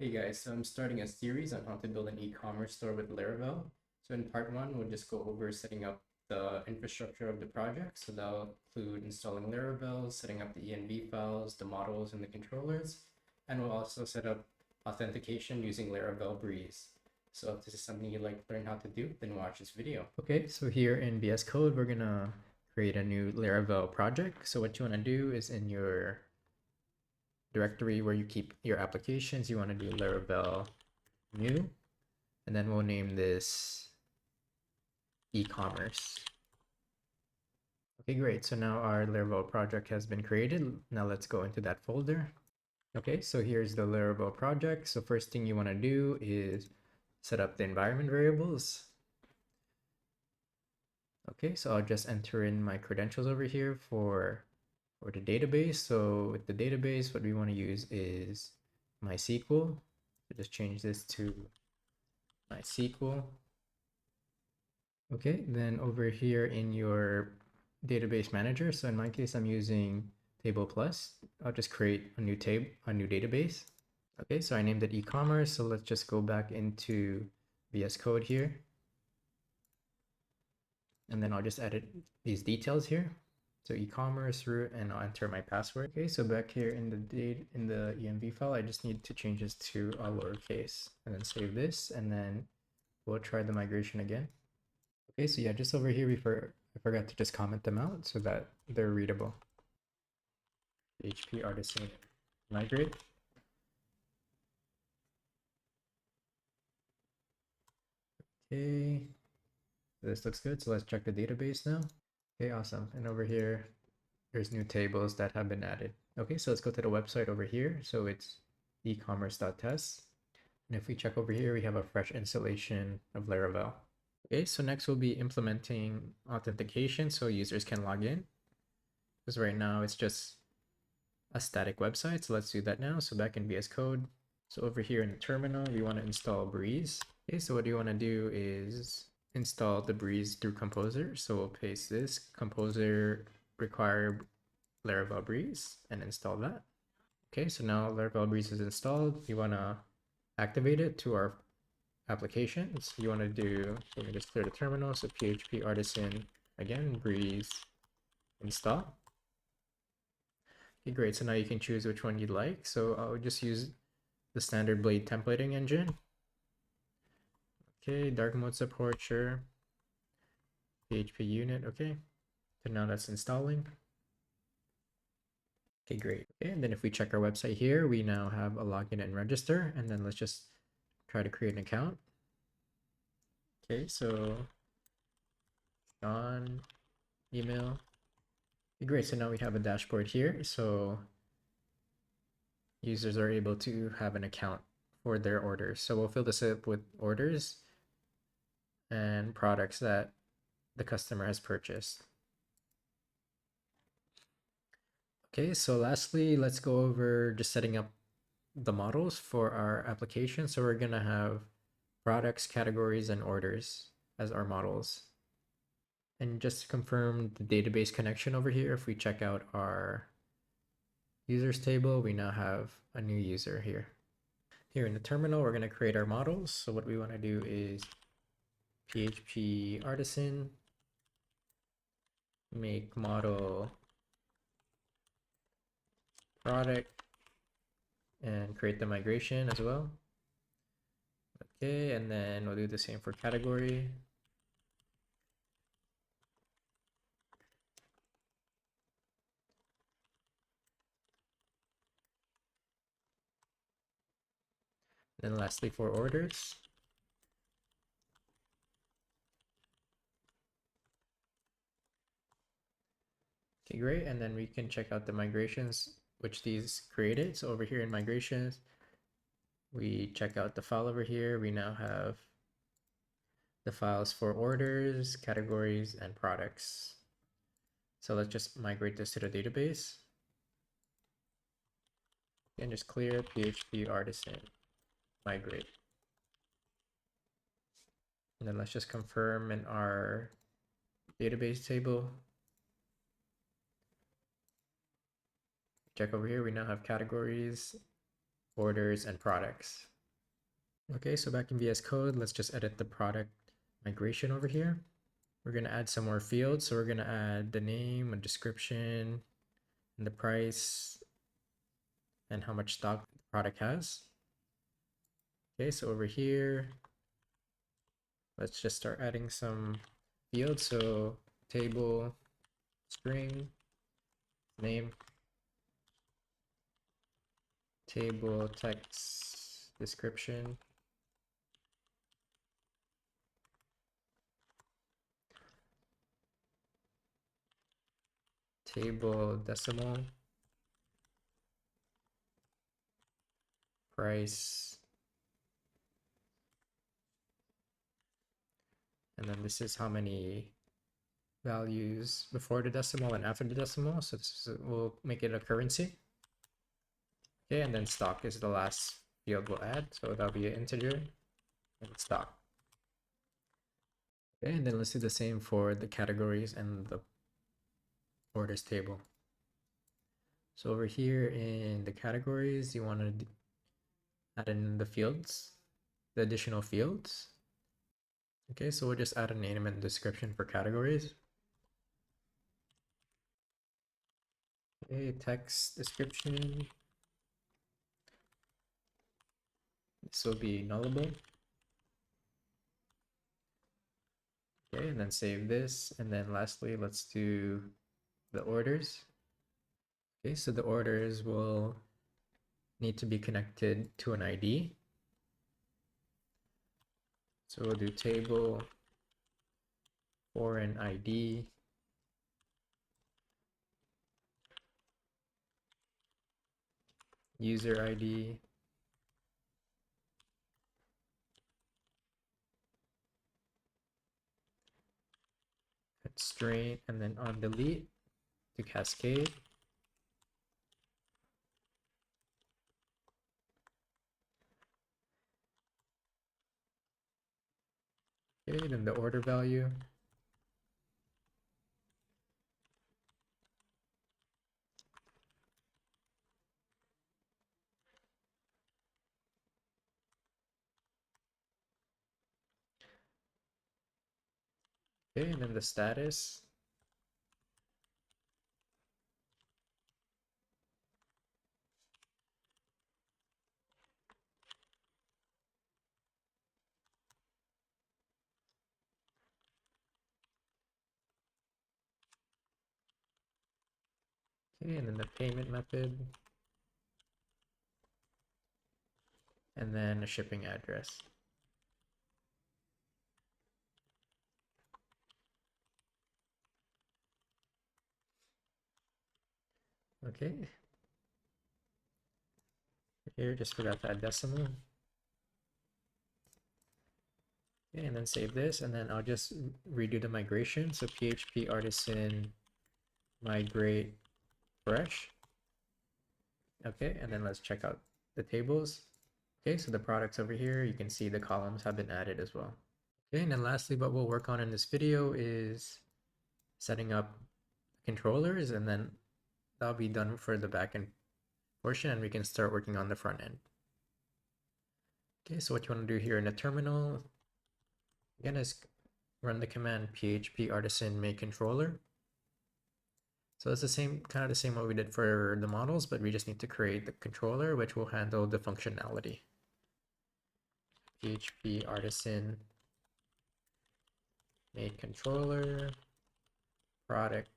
Hey guys, so I'm starting a series on how to build an e-commerce store with Laravel. So in part one, we'll just go over setting up the infrastructure of the project. So that'll include installing Laravel, setting up the env files, the models, and the controllers. And we'll also set up authentication using Laravel Breeze. So if this is something you'd like to learn how to do, then watch this video. Okay, so here in VS Code, we're gonna create a new Laravel project. So what you wanna do is in your directory where you keep your applications, you want to do Laravel new, and then we'll name this e-commerce. Okay, great. So now our Laravel project has been created. Now let's go into that folder. Okay, so here's the Laravel project. So first thing you want to do is set up the environment variables. Okay, so I'll just enter in my credentials over here for the database. So with the database, what we want to use is MySQL. So just change this to MySQL. Okay, then over here in your database manager, so in my case, I'm using Table Plus. I'll just create a new database. Okay, so I named it e-commerce. So let's just go back into VS Code here. And then I'll just edit these details here. So e-commerce root, and I'll enter my password. Okay, so back here in the env file, I just need to change this to a lowercase and then save this, and then we'll try the migration again. Okay, so yeah, just over here, I forgot to just comment them out so that they're readable. PHP artisan migrate. Okay, this looks good. So let's check the database now. Okay, awesome. And over here, there's new tables that have been added. Okay, so let's go to the website over here. So it's ecommerce.test. And if we check over here, we have a fresh installation of Laravel. Okay, so next we'll be implementing authentication so users can log in. Because right now it's just a static website. So let's do that now. So back in VS Code. So over here in the terminal, we want to install Breeze. Okay, so what you want to do is install the Breeze through Composer. So we'll paste this Composer require Laravel Breeze and install that. Okay, so now Laravel Breeze is installed. We want to activate it to our applications. You want to do, let me just clear the terminal. So PHP artisan, again, Breeze install. Okay, great. So now you can choose which one you'd like. So I'll just use the standard Blade templating engine. Okay, dark mode support, sure. PHP unit, okay. So now that's installing. Okay, great. Okay, and then if we check our website here, we now have a login and register, and then let's just try to create an account. Okay, so John, email. Okay, great, so now we have a dashboard here. So users are able to have an account for their orders. So we'll fill this up with orders and products that the customer has purchased. Okay, so lastly, let's go over just setting up the models for our application. So we're going to have products, categories, and orders as our models. And just to confirm the database connection over here, if we check out our users table, we now have a new user here. Here in the terminal, we're going to create our models. So what we want to do is PHP artisan make model product and create the migration as well. Okay, and then we'll do the same for category. Then lastly for orders. Okay, great. And then we can check out the migrations which these created. So over here in migrations, we check out the file over here. We now have the files for orders, categories, and products. So let's just migrate this to the database. And just clear PHP artisan migrate. And then let's just confirm in our database table. Check over here, we now have categories, orders, and products. Okay, so back in VS Code, let's just edit the product migration over here. We're going to add some more fields. So we're going to add the name, a description, and the price, and how much stock the product has. Okay, so over here, let's just start adding some fields. So table, string, name, table, text, description, table, decimal, price, and then this is how many values before the decimal and after the decimal. So we'll make it a currency. Okay, and then stock is the last field we'll add. So that'll be an integer and stock. Okay, and then let's do the same for the categories and the orders table. So over here in the categories, you want to add in the fields, the additional fields. Okay, so we'll just add a name and description for categories. Okay, text description. This will be nullable. Okay, and then save this. And then lastly, let's do the orders. Okay, so the orders will need to be connected to an ID. So we'll do table foreign ID, user ID, constraint, and then on delete to cascade. Okay, then the order value. Okay, and then the status. Okay, and then the payment method. And then a shipping address. Okay. Here, just forgot to add decimal. Okay, and then save this, and then I'll just redo the migration. So PHP artisan migrate fresh. Okay, and then let's check out the tables. Okay, so the products over here, you can see the columns have been added as well. Okay, and then lastly, what we'll work on in this video is setting up controllers, and then that'll be done for the backend portion, and we can start working on the front end. Okay, so what you want to do here in the terminal, again, is run the command php artisan make controller. So it's the same, kind of the same what we did for the models, but we just need to create the controller, which will handle the functionality. PHP artisan make controller, product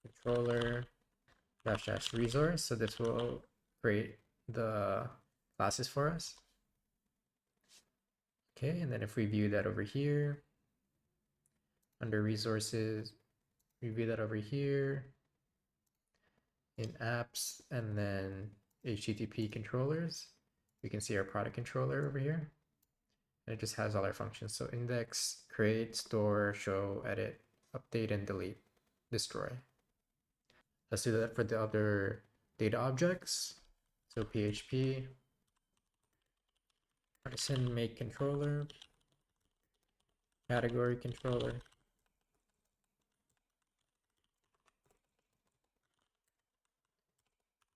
controller, dash dash resource. So this will create the classes for us. Okay, and then if we view that over here, under resources, we view that over here in apps, and then HTTP controllers. We can see our product controller over here. And it just has all our functions. So index, create, store, show, edit, update, and delete, destroy. Let's do that for the other data objects. So PHP, artisan make controller, category controller,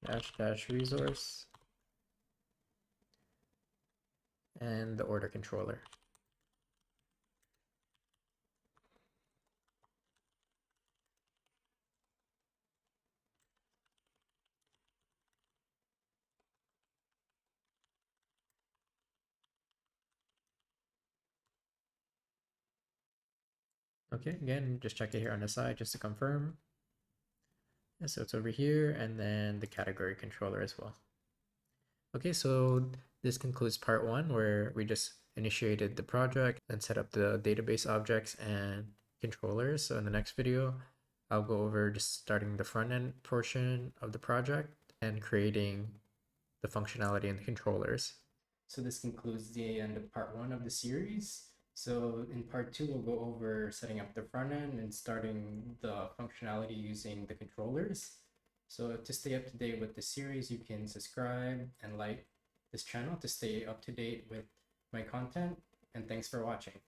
dash dash resource, and the order controller. Okay, again, just check it here on the side just to confirm. And so it's over here, and then the category controller as well. Okay, so this concludes part one, where we just initiated the project and set up the database objects and controllers. So in the next video, I'll go over just starting the front end portion of the project and creating the functionality and the controllers. So this concludes the end of part one of the series. So in part two, we'll go over setting up the front end and starting the functionality using the controllers. So to stay up to date with the series, you can subscribe and like this channel to stay up to date with my content. And thanks for watching.